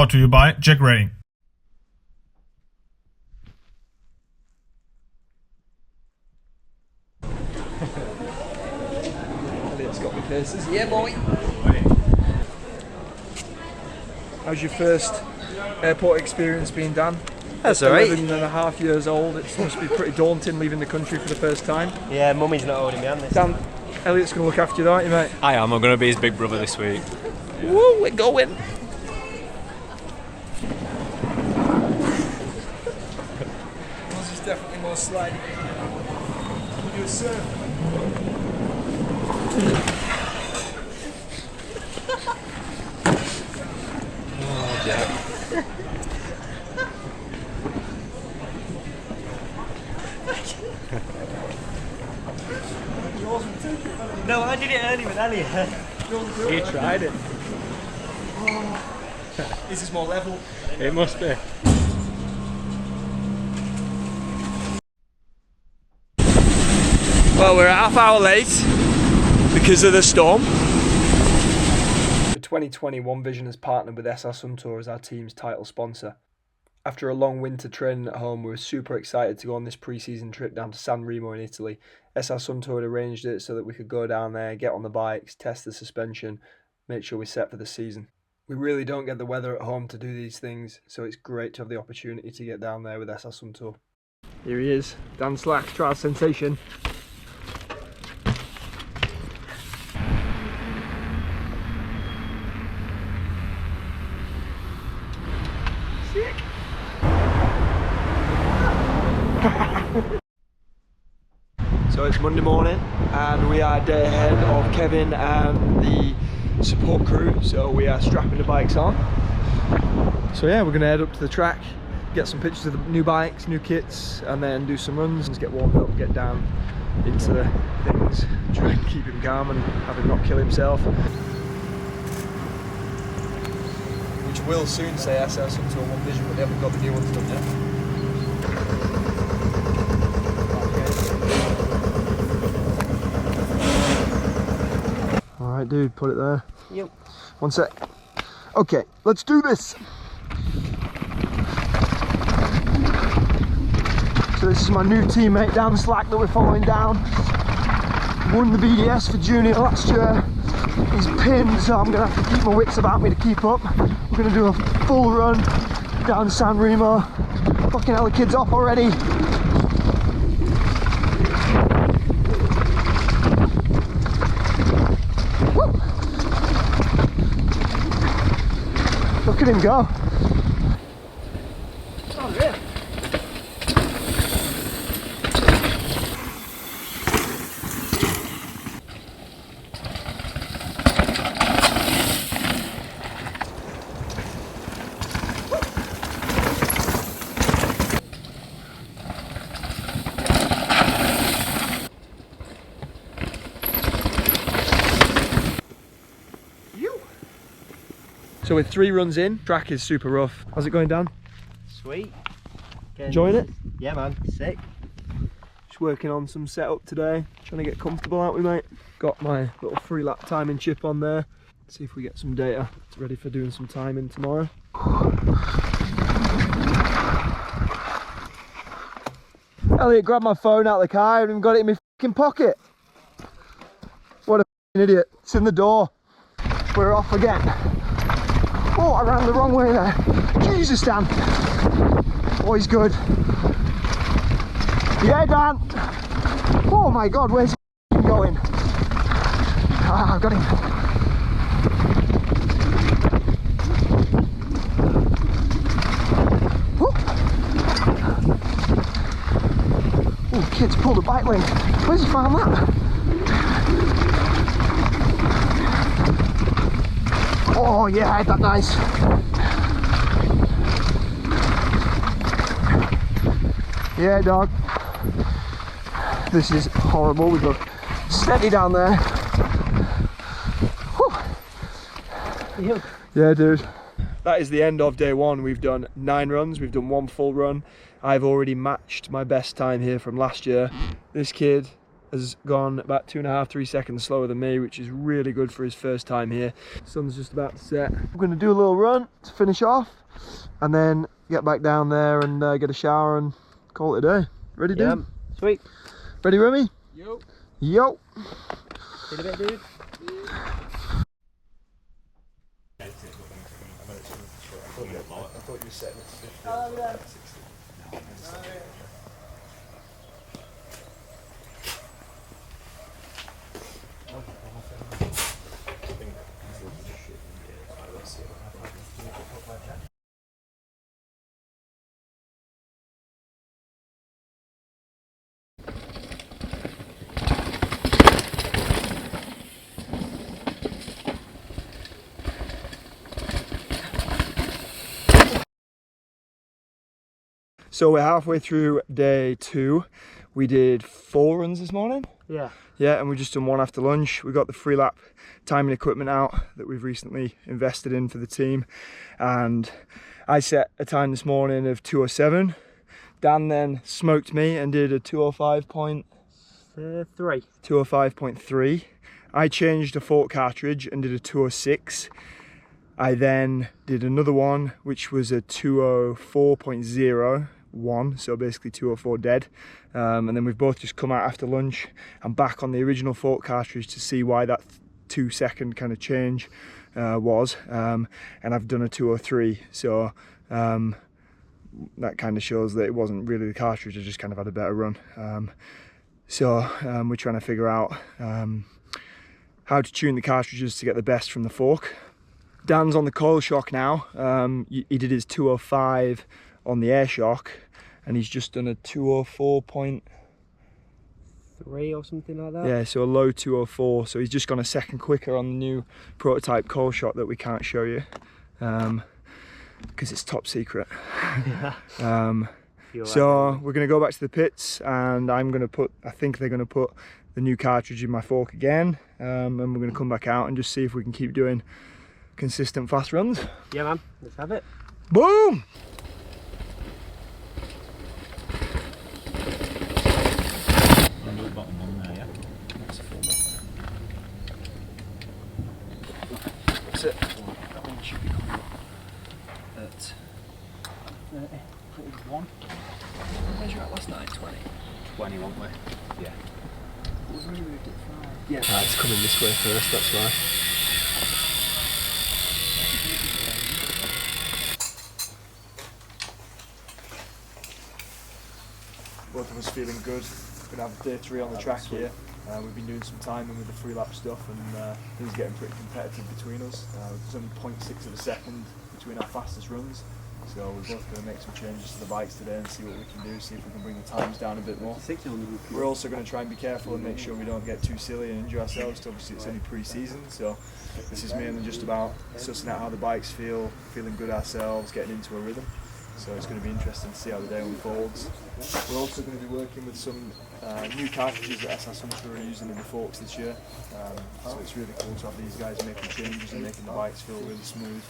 brought to you by Jack Rating. Elliot's got me paces. Yeah, boy. How's your first airport experience been, Dan? That's alright. 11.5 years old. It must be pretty daunting leaving the country for the first time. Yeah, mummy's not holding me on this. Dan, Elliot's going to look after you, aren't you, mate? I am. I'm going to be his big brother this week. Woo, we're going. This is definitely more sliding. Can you do a surf? Oh, Jack. No, I did it early with Elliot. He tried it. This is more level. It must be. Well, we're a half hour late because of the storm. For 2021, Vision has partnered with SR Suntour as our team's title sponsor. After a long winter training at home, we were super excited to go on this pre-season trip down to San Remo in Italy. SR Suntour had arranged it so that we could go down there, get on the bikes, test the suspension, make sure we're set for the season. We really don't get the weather at home to do these things, so it's great to have the opportunity to get down there with SR Suntour. Here he is, Dan Slack, trial sensation. Sick. So it's Monday morning and we are a day ahead of Kevin and the support crew, so we are strapping the bikes on. So yeah, we're going to head up to the track, get some pictures of the new bikes, new kits, and then do some runs, get warmed up, get down into the things, try and keep him calm and have him not kill himself. Which will soon say SR Suntour One Vision, but they haven't got the new ones done yet. Alright dude, put it there. Yep. One sec. Okay, let's do this. So this is my new teammate Dan Slack that we're following down. Won the BDS for junior last year. He's pinned, so I'm going to have to keep my wits about me to keep up. We're going to do a full run down San Remo. Fucking hell, the kid's off already. Look at him go. Oh yeah. So we're 3 runs in, track is super rough. How's it going, Dan? Sweet. Enjoying it? Yeah man, sick. Just working on some setup today, trying to get comfortable, aren't we mate? Got my little 3 lap timing chip on there. See if we get some data. It's ready for doing some timing tomorrow. Elliot grabbed my phone out of the car and got it in my fucking pocket. What a fucking idiot. It's in the door. We're off again. Oh, I ran the wrong way there. Jesus, Dan. Oh, he's good. Yeah, Dan. Oh my God, where's he going? Ah, I've got him. Oh, kids pull the bike lane. Where's he found that? Oh yeah, I had that nice. Yeah, dog. This is horrible. We go steady down there. Whew. Yeah, dude. That is the end of day 1. We've done 9 runs. We've done 1 full run. I've already matched my best time here from last year. This kid has gone about 2.5–3 seconds slower than me, which is really good for his first time here. Sun's just about to set. I'm going to do a little run to finish off and then get back down there and get a shower and call it a day. Ready, dude? Yeah, sweet. Ready, Remy? Yo. Yo. Did a bit, dude. I thought you were setting it to 50. So we're halfway through day 2. We did 4 runs this morning. Yeah. Yeah, and we've just done 1 after lunch. We got the free lap timing equipment out that we've recently invested in for the team. And I set a time this morning of 2:07. Dan then smoked me and did a 2:05.3. I changed a fork cartridge and did a 2:06. I then did another one, which was a 2:04.01, so basically 2:04 dead. And then we've both just come out after lunch and back on the original fork cartridge to see why that 2-second kind of change was. And I've done a 2:03, so that kind of shows that it wasn't really the cartridge, I just kind of had a better run. So we're trying to figure out how to tune the cartridges to get the best from the fork. Dan's on the coil shock now. He did his 2:05 on the air shock, and he's just done a 2:04.3 or something like that. Yeah, so a low 2:04. So he's just gone a second quicker on the new prototype coil shock that we can't show you because it's top secret. So we're going to go back to the pits, and I think they're going to put the new cartridge in my fork again, and we're going to come back out and just see if we can keep doing consistent fast runs. Yeah, man. Let's have it. Boom! Bottom one there, yeah. That's a full That's it. That one should be coming up at 31. Measure out last night, 20. 20, won't we? Yeah. We moved it 5. Yeah. It's coming this way first, that's why. Both of us feeling good. We're going to have day 3 on the track here. We've been doing some timing with the free lap stuff, and things are getting pretty competitive between us. There's only 0.6 of a second between our fastest runs, so we're both going to make some changes to the bikes today and see what we can do, see if we can bring the times down a bit more. We're also going to try and be careful and make sure we don't get too silly and injure ourselves. Obviously it's only pre-season, so this is mainly just about sussing out how the bikes feel, feeling good ourselves, getting into a rhythm. So it's going to be interesting to see how the day unfolds. We're also going to be working with some new cartridges that Suntour are using in the forks this year. So it's really cool to have these guys making changes and making the bikes feel really smooth.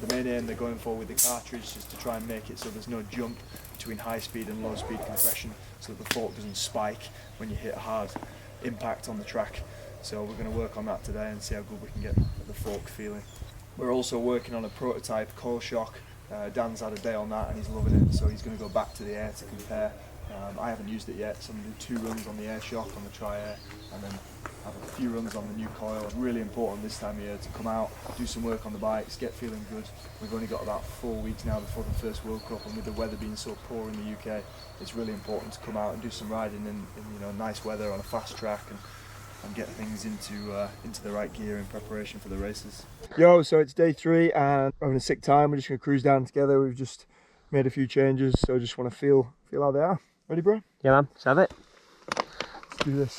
The main aim they're going for with the cartridge is to try and make it so there's no jump between high speed and low speed compression, so that the fork doesn't spike when you hit a hard impact on the track. So we're going to work on that today and see how good we can get the fork feeling. We're also working on a prototype coil shock. Dan's had a day on that and he's loving it, so he's going to go back to the air to compare. I haven't used it yet, so I'm going to do 2 runs on the air shock on the tri-air and then have a few runs on the new coil. It's really important this time of year to come out, do some work on the bikes, get feeling good. We've only got about 4 weeks now before the first World Cup, and with the weather being so poor in the UK, it's really important to come out and do some riding in nice weather on a fast track and get things into the right gear in preparation for the races. Yo, so it's day 3 and we're having a sick time. We're just going to cruise down together. We've just made a few changes, so I just want to feel how they are. Ready, bro? Yeah, man. Let's have it. Let's do this.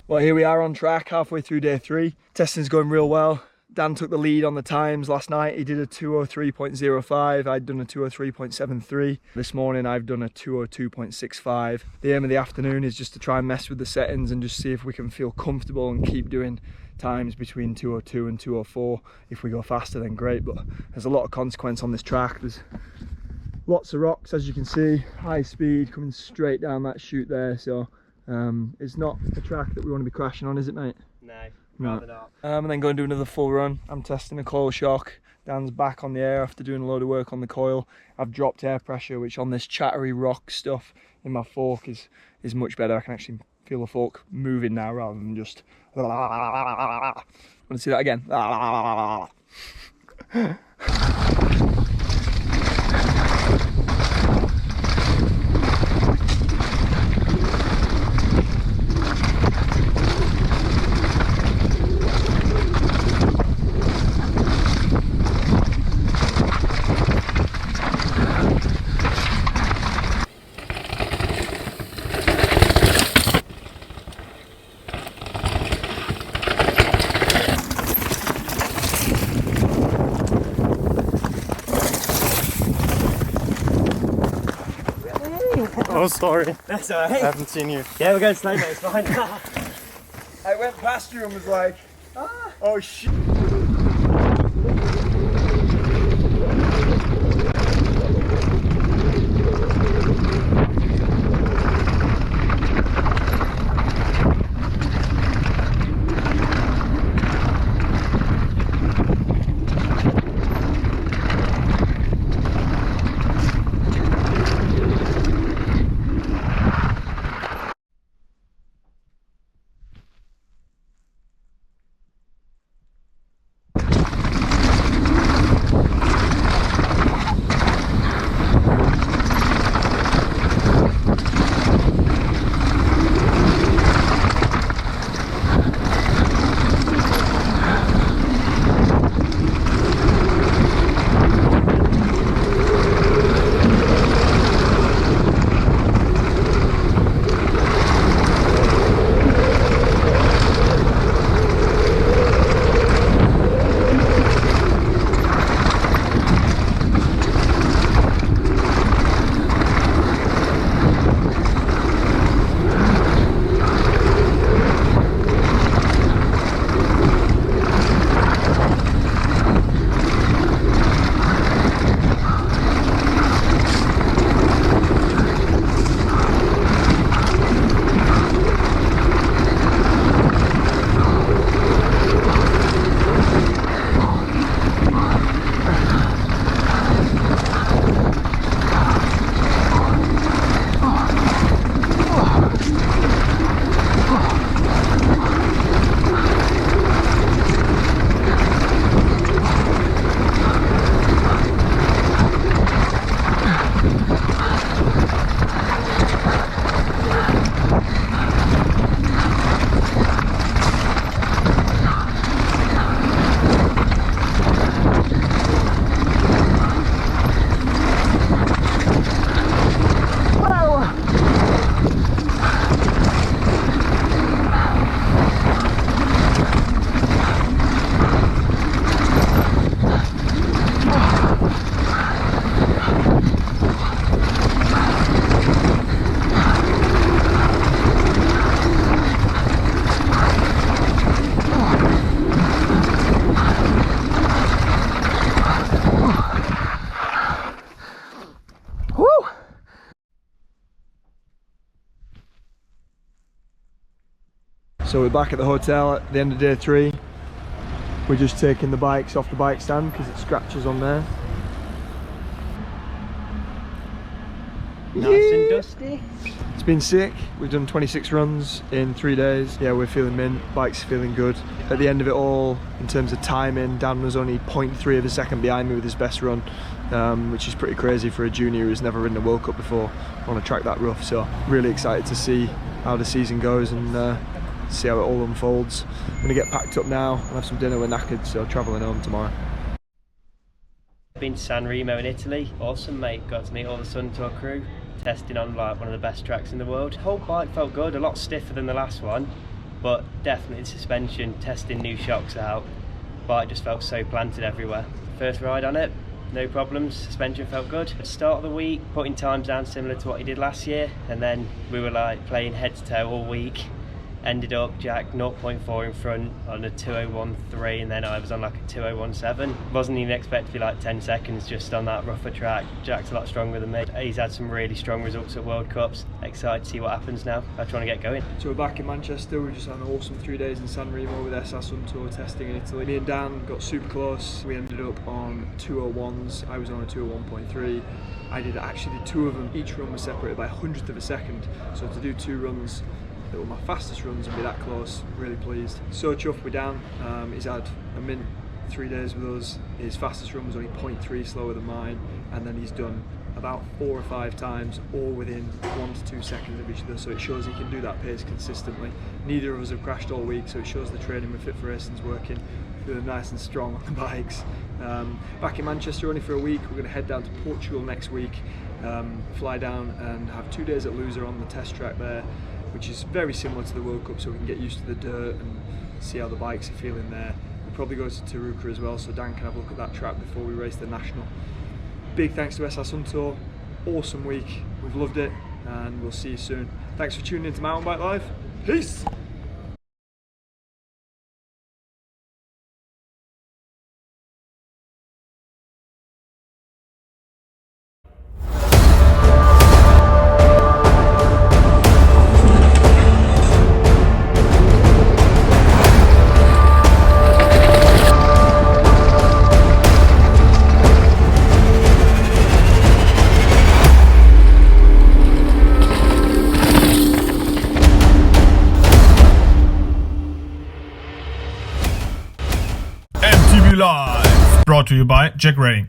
Well, here we are on track, halfway through day 3. Testing's going real well. Dan took the lead on the times last night. He did a 2:03.05. I'd done a 2:03.73. This morning I've done a 2:02.65. The aim of the afternoon is just to try and mess with the settings and just see if we can feel comfortable and keep doing times between 2:02 and 2:04. If we go faster, then great, but there's a lot of consequence on this track. There's lots of rocks, as you can see, high speed coming straight down that chute there, so it's not a track that we want to be crashing on, is it, mate? No, rather not. And then go and do another full run. I'm testing a coil shock. Dan's back on the air after doing a load of work on the coil. I've dropped air pressure, which on this chattery rock stuff in my fork is much better. I can actually feel the fork moving now rather than just... Want to see that again? Oh, sorry. That's alright. I haven't seen you. Yeah, we're going slow, mate. It's fine. I went past you and was like, oh shit. So we're back at the hotel at the end of day 3. We're just taking the bikes off the bike stand because it scratches on there. Nice and dusty. It's been sick. We've done 26 runs in 3 days. Yeah, we're feeling mint. Bike's feeling good. At the end of it all, in terms of timing, Dan was only 0.3 of a second behind me with his best run, which is pretty crazy for a junior who's never ridden a World Cup before on a track that rough. So really excited to see how the season goes and see how it all unfolds. I'm going to get packed up now and have some dinner. We're knackered, so travelling home tomorrow. Been to San Remo in Italy. Awesome, mate. Got to meet all the Suntour crew. Testing on like one of the best tracks in the world. The whole bike felt good, a lot stiffer than the last one, but definitely suspension, testing new shocks out. bike just felt so planted everywhere. First ride on it, no problems, suspension felt good. At the start of the week, putting times down similar to what he did last year, and then we were like playing head to toe all week. Ended up Jack 0.4 in front on a 2:01.3, and then I was on like a 2:01.7. Wasn't even expected to be like 10 seconds just on that rougher track. Jack's a lot stronger than me. He's had some really strong results at World Cups. Excited to see what happens now. I'm trying to get going. So we're back in Manchester. We've just had an awesome 3 days in San Remo with SR Suntour testing in Italy. Me and Dan got super close. We ended up on 2:01s. I was on a 2:01.3. I actually did two of them. Each run was separated by a hundredth of a second. So to do two runs that were my fastest runs and be that close, really pleased. So chuffed with Dan. He's had a mint 3 days with us. His fastest run was only 0.3 slower than mine, and then he's done about 4 or 5 times, all within 1 to 2 seconds of each other, so it shows he can do that pace consistently. Neither of us have crashed all week, so it shows the training we're fit for racing's working. Feeling nice and strong on the bikes. Back in Manchester only for a week. We're going to head down to Portugal next week, fly down and have 2 days at Loser on the test track there, which is very similar to the World Cup, so we can get used to the dirt and see how the bikes are feeling there. We'll probably go to Tarouca as well, so Dan can have a look at that track before we race the National. Big thanks to SR Suntour, awesome week, we've loved it, and we'll see you soon. Thanks for tuning in to Mountain Bike Live, peace! MTB Life, brought to you by Jack Ray.